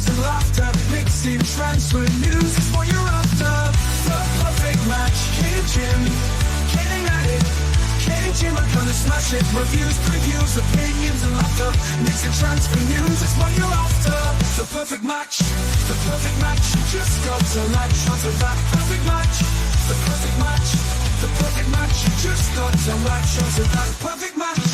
opinions and laughter, mixing transfer news is what you're after. The perfect match, Kane and Jim, getting at it. Kane and Jim are gonna smash it. Reviews, previews, opinions and laughter, mixing transfer news is what you're after. The perfect match, the perfect match. You just got to latch onto that perfect match. The perfect match, the perfect match. You just got to latch onto that perfect match.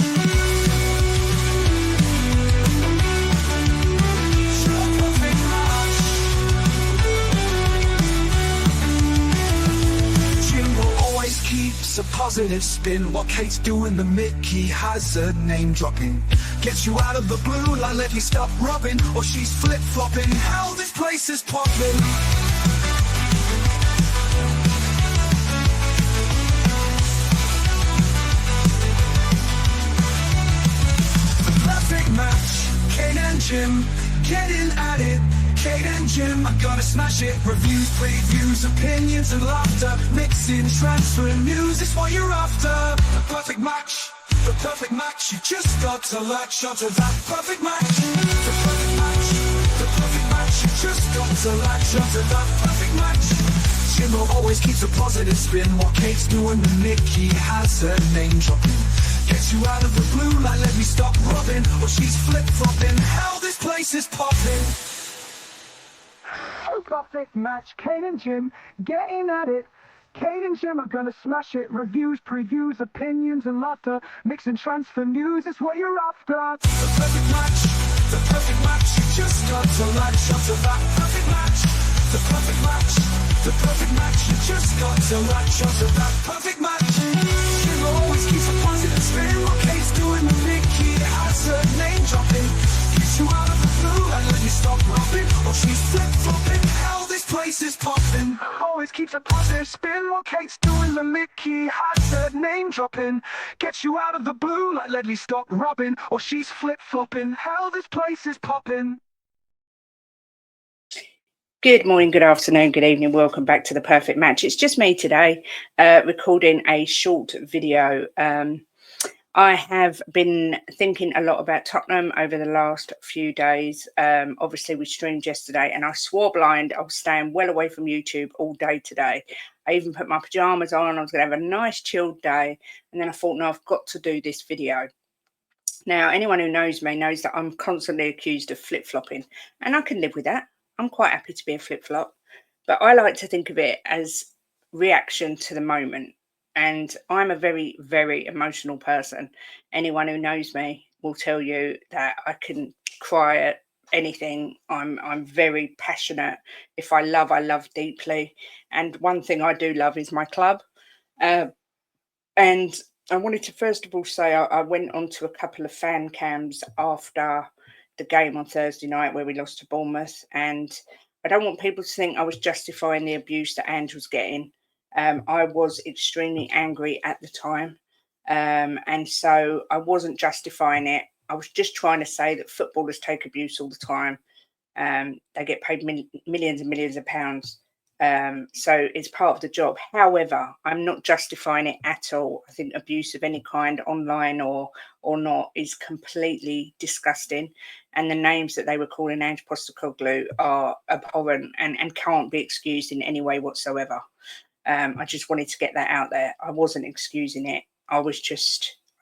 Keeps a positive spin. What Kate's doing, the Mickey has her name dropping. Gets you out of the blue like Levy, stop rubbing, or she's flip-flopping. Hell, this place is popping. The perfect match, Kate and Jim, getting at it. Kate and Jim, I'm gonna smash it. Reviews, previews, opinions and laughter, mixing transfer news is what you're after. The perfect match, the perfect match. You just got to latch onto that perfect match. The perfect match, the perfect match. You just got to latch onto that perfect match. Jimbo always keeps a positive spin. What Kate's doing, the Mickey has her name dropping. Gets you out of the blue like let me stop rubbing, or she's flip-flopping. Hell, this place is popping. Perfect match, Kate and Jim, getting at it. Kate and Jim are gonna smash it. Reviews, previews, opinions and laughter, mixing transfer news is what you're after. The perfect match, the perfect match. You just got to latch onto that perfect match. The perfect match, the perfect match. You just got to latch onto that perfect match. Jim always keeps a positive spin. What Kate's doing, the Mickey has her name dropping. Gets you out of the blue and let you stop rubbing, or she's flip-flopping. Hell, this place is popping. Always keeps a positive spin. What Kate's doing, the Mickey has her name dropping. Gets you out of the blue like let me stop rubbing, or she's flip-flopping. Hell, this place is popping. Good morning, good afternoon, good evening. Welcome back to The Perfect Match. It's just me today, recording a short video. I have been thinking a lot about Tottenham over the last few days. Obviously, we streamed yesterday and I swore blind I was staying well away from YouTube all day today. I even put my pajamas on. I was going to have a nice chilled day. And then I thought, no, I've got to do this video. Now, anyone who knows me knows that I'm constantly accused of flip-flopping. And I can live with that. I'm quite happy to be a flip-flop. But I like to think of it as reaction to the moment. And I'm a very, very emotional person. Anyone who knows me will tell you that I can cry at anything. I'm very passionate. If I love deeply. And one thing I do love is my club. And I wanted to first of all say I went on to a couple of fan cams after the game on Thursday night where we lost to Bournemouth. And I don't want people to think I was justifying the abuse that Ange was getting. I was extremely angry at the time. And so I wasn't justifying it. I was just trying to say that footballers take abuse all the time. They get paid millions and millions of pounds. So it's part of the job. However, I'm not justifying it at all. I think abuse of any kind, online or not, is completely disgusting. And the names that they were calling Ange Postecoglou are abhorrent and can't be excused in any way whatsoever. I just wanted to get that out there. I wasn't excusing it. I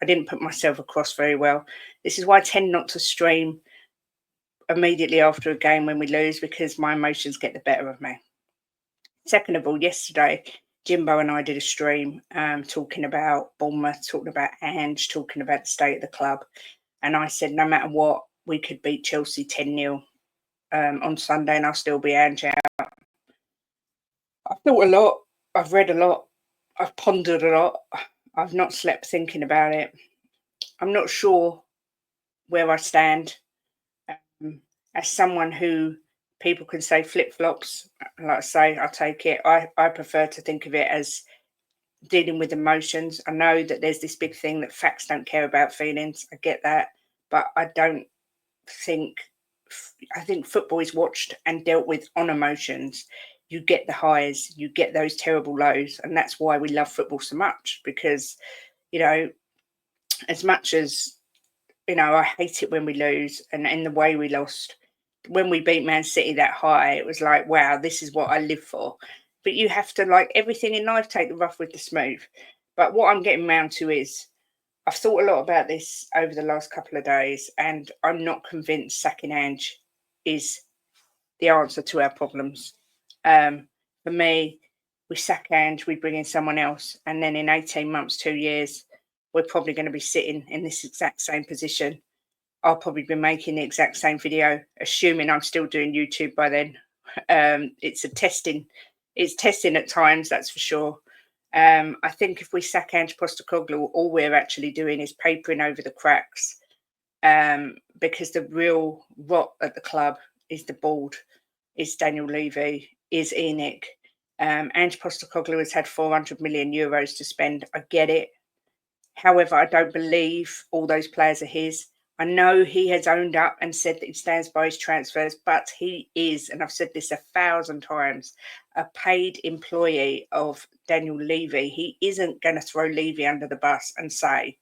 didn't put myself across very well. This is why I tend not to stream immediately after a game when we lose, because my emotions get the better of me. Second of all, yesterday, Jimbo and I did a stream talking about Bournemouth, talking about Ange, talking about the state of the club. And I said, no matter what, we could beat Chelsea 10-0 on Sunday and I'll still be Ange out. I've thought a lot. I've read a lot. I've pondered a lot. I've not slept thinking about it. I'm not sure where I stand. As someone who people can say flip-flops, like I say, I take it. I prefer to think of it as dealing with emotions. I know that there's this big thing that facts don't care about feelings. I get that. But I think football is watched and dealt with on emotions. You get the highs, you get those terrible lows. And that's why we love football so much, because, as much as, I hate it when we lose and in the way we lost, when we beat Man City that high, it was like, wow, this is what I live for. But you have to, like everything in life, take the rough with the smooth. But what I'm getting round to is I've thought a lot about this over the last couple of days, and I'm not convinced sacking Ange is the answer to our problems. For me, we sack Ange, we bring in someone else, and then in 18 months, 2 years, we're probably going to be sitting in this exact same position. I'll probably be making the exact same video, assuming I'm still doing YouTube by then. It's testing at times, that's for sure. I think if we sack Ange Postecoglou, all we're actually doing is papering over the cracks, because the real rot at the club is the board, is Daniel Levy, is Enic. Ange Postecoglou has had 400 million euros to spend. I get it. However, I don't believe all those players are his. I know he has owned up and said that he stands by his transfers, but he is, and I've said this 1,000 times, a paid employee of Daniel Levy. He isn't going to throw Levy under the bus and say,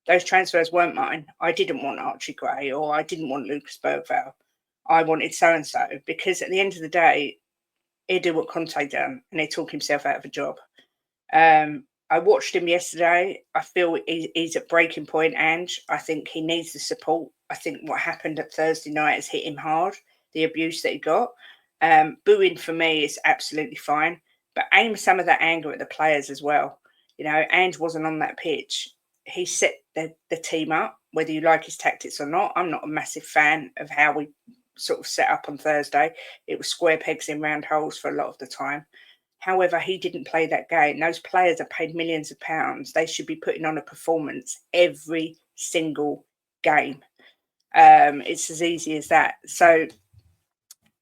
those transfers weren't mine. I didn't want Archie Gray, or I didn't want Lucas Bergvall. I wanted so-and-so, because at the end of the day, he'll do what Conte done, and he'll talk himself out of a job. I watched him yesterday. I feel he's at breaking point, Ange. I think he needs the support. I think what happened at Thursday night has hit him hard, the abuse that he got. Booing for me is absolutely fine, but aim some of that anger at the players as well. You know, Ange wasn't on that pitch. He set the team up, whether you like his tactics or not. I'm not a massive fan of how we sort of set up on Thursday. It was square pegs in round holes for a lot of the time. However, he didn't play that game. Those players are paid millions of pounds. They should be putting on a performance every single game. It's as easy as that. So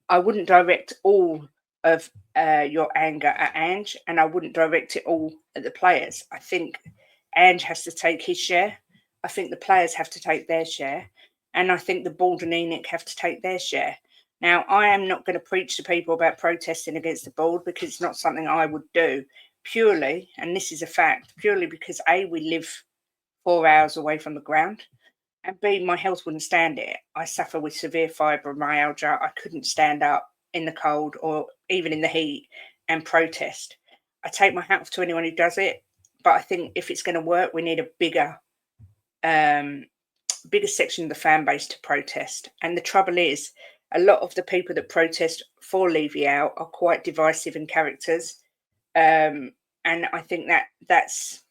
I wouldn't direct all of your anger at Ange, and I wouldn't direct it all at the players. I think Ange has to take his share. I think the players have to take their share. And I think the board and Enic have to take their share. Now, I am not going to preach to people about protesting against the board, because it's not something I would do, purely, and this is a fact, purely because A, we live 4 hours away from the ground, and B, my health wouldn't stand it. I suffer with severe fibromyalgia. I couldn't stand up in the cold or even in the heat and protest. I take my hat off to anyone who does it, but I think if it's going to work, we need a bigger section of the fan base to protest. And the trouble is, a lot of the people that protest for Levy out are quite divisive in characters, and I think that's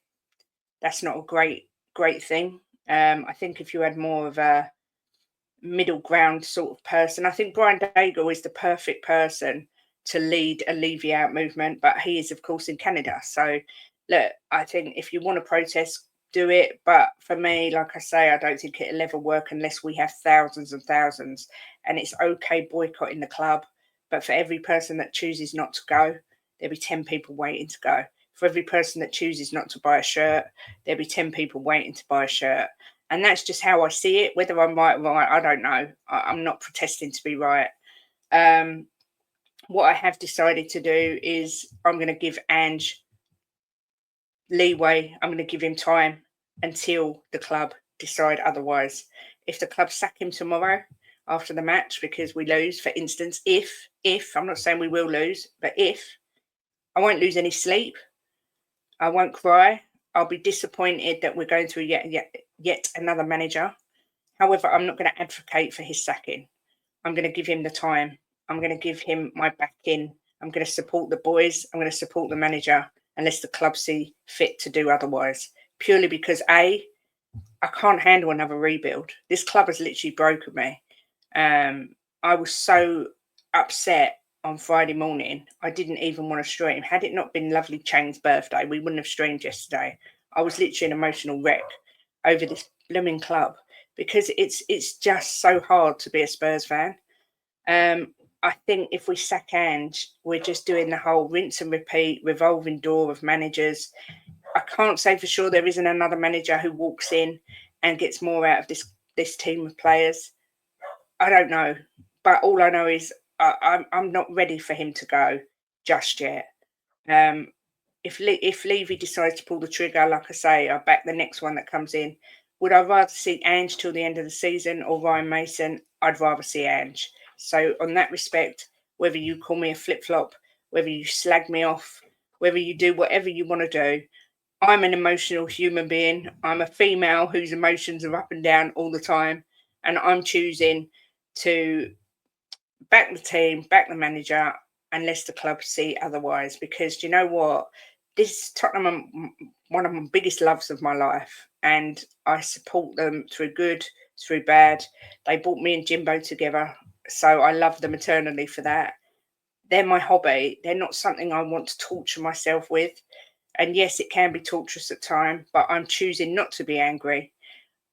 not a great thing. I think if you had more of a middle ground sort of person, I think Brian Daigle is the perfect person to lead a Levy out movement, but he is, of course, in Canada. So, look, I think if you want to protest, do it. But for me, like I say, I don't think it'll ever work unless we have thousands and thousands. And it's okay boycotting the club, but for every person that chooses not to go, there'll be 10 people waiting to go. For every person that chooses not to buy a shirt, there'll be 10 people waiting to buy a shirt. And that's just how I see it. Whether I'm right or wrong, I don't know. I'm not protesting to be right. What I have decided to do is I'm going to give Ange leeway. I'm going to give him time until the club decide otherwise. If the club sack him tomorrow after the match because we lose, for instance, if I'm not saying we will lose, but if, I won't lose any sleep. I won't cry. I'll be disappointed that we're going through yet another manager. However, I'm not going to advocate for his sacking. I'm going to give him the time. I'm going to give him my backing. I'm going to support the boys. I'm going to support the manager unless the club see fit to do otherwise. Purely because I can't handle another rebuild. This club has literally broken me. I was so upset on Friday morning, I didn't even want to stream. Had it not been lovely Chang's birthday, we wouldn't have streamed yesterday. I was literally an emotional wreck over this blooming club because it's just so hard to be a Spurs fan. I think if we sack Ange, we're just doing the whole rinse and repeat, revolving door of managers. I can't say for sure there isn't another manager who walks in and gets more out of this team of players. I don't know, but all I know is I'm not ready for him to go just yet. If Levy decides to pull the trigger, like I say, I'll back the next one that comes in. Would I rather see Ange till the end of the season or Ryan Mason? I'd rather see Ange. So on that respect, whether you call me a flip-flop, whether you slag me off, whether you do whatever you want to do, I'm an emotional human being. I'm a female whose emotions are up and down all the time. And I'm choosing to back the team, back the manager, unless the club see otherwise. Because do you know what? This Tottenham are one of my biggest loves of my life. And I support them through good, through bad. They brought me and Jimbo together. So I love them eternally for that. They're my hobby. They're not something I want to torture myself with. And yes, it can be torturous at times, but I'm choosing not to be angry.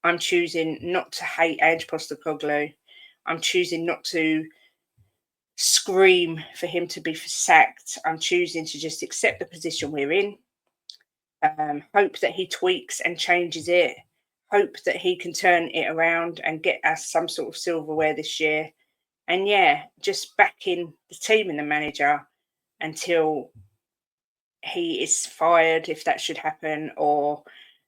I'm choosing not to hate Ange Postecoglou. I'm choosing not to scream for him to be sacked. I'm choosing to just accept the position we're in. Hope that he tweaks and changes it. Hope that he can turn it around and get us some sort of silverware this year. And yeah, just backing the team and the manager until he is fired, if that should happen, or,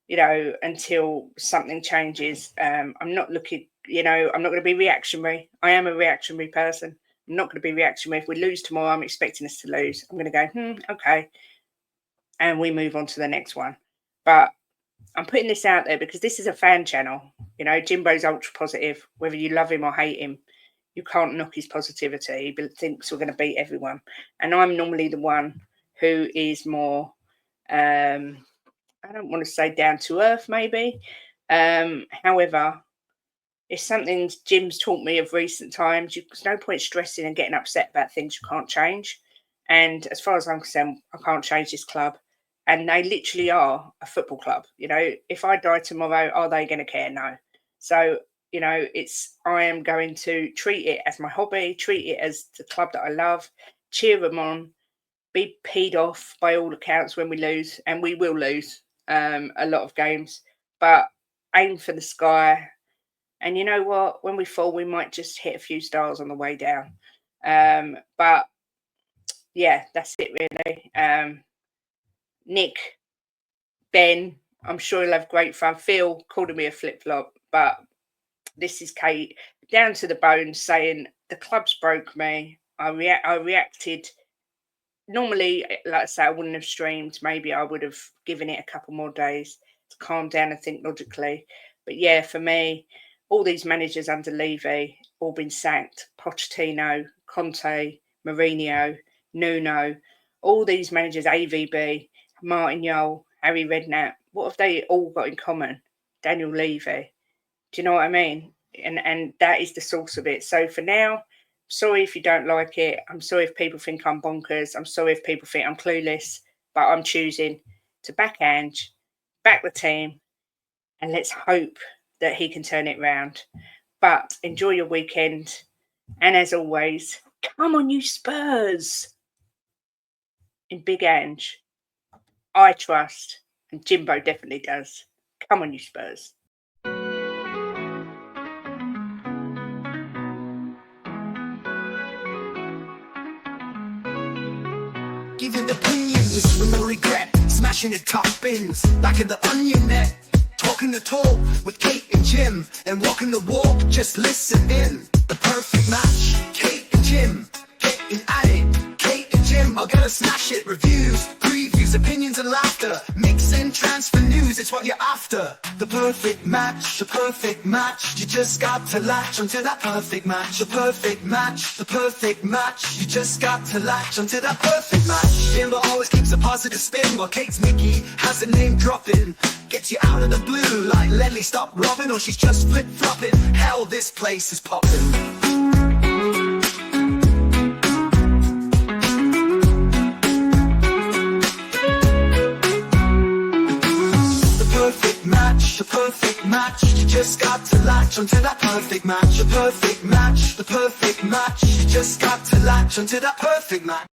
you know, until something changes. I'm not looking, you know, I'm not going to be reactionary. I am a reactionary person. I'm not going to be reactionary. If we lose tomorrow, I'm expecting us to lose. I'm going to go, okay. And we move on to the next one. But I'm putting this out there because this is a fan channel. You know, Jimbo's ultra positive, whether you love him or hate him. You can't knock his positivity. He thinks we're going to beat everyone. And I'm normally the one who is more, I don't want to say down to earth, maybe. However, it's something Jim's taught me of recent times. There's no point stressing and getting upset about things you can't change. And as far as I'm concerned, I can't change this club. And they literally are a football club. You know, if I die tomorrow, are they going to care? No. So, you know, I am going to treat it as my hobby, treat it as the club that I love, cheer them on, be peed off by all accounts when we lose, and we will lose a lot of games, but aim for the sky. And you know what? When we fall, we might just hit a few stars on the way down. But yeah, that's it really. Nick, Ben, I'm sure he'll have great fun. Phil called me a flip-flop, but this is Kate, down to the bone, saying the club's broke me. I reacted. Normally, like I say, I wouldn't have streamed. Maybe I would have given it a couple more days to calm down and think logically. But yeah, for me, all these managers under Levy, all been sacked. Pochettino, Conte, Mourinho, Nuno, all these managers, AVB, Martin Yole, Harry Redknapp, what have they all got in common? Daniel Levy. Do you know what I mean? And that is the source of it. So for now, sorry if you don't like it. I'm sorry if people think I'm bonkers. I'm sorry if people think I'm clueless. But I'm choosing to back Ange, back the team, and let's hope that he can turn it round. But enjoy your weekend. And as always, come on, you Spurs. In Big Ange, I trust, and Jimbo definitely does. Come on, you Spurs. Giving opinions with no regret, smashing the top bins like in the Onion net. Talking the talk with Kate and Jim, and walking the walk, just listen in. The perfect match, Kate and Jim, getting at it. Kate and Jim are gonna smash it. Reviews, previews, opinions and laughter, mix and transfer news, it's what you're after. The perfect match, the perfect match. You just got to latch onto that perfect match. The perfect match, the perfect match. You just got to latch onto that perfect match. Jimbo always keeps a positive spin, while Kate's Mickey has a name dropping. Gets you out of the blue like Lenny, stop robbing, or she's just flip-flopping. Hell, this place is popping. The perfect match, you just got to latch onto that perfect match. The perfect match, the perfect match, you just got to latch onto that perfect match.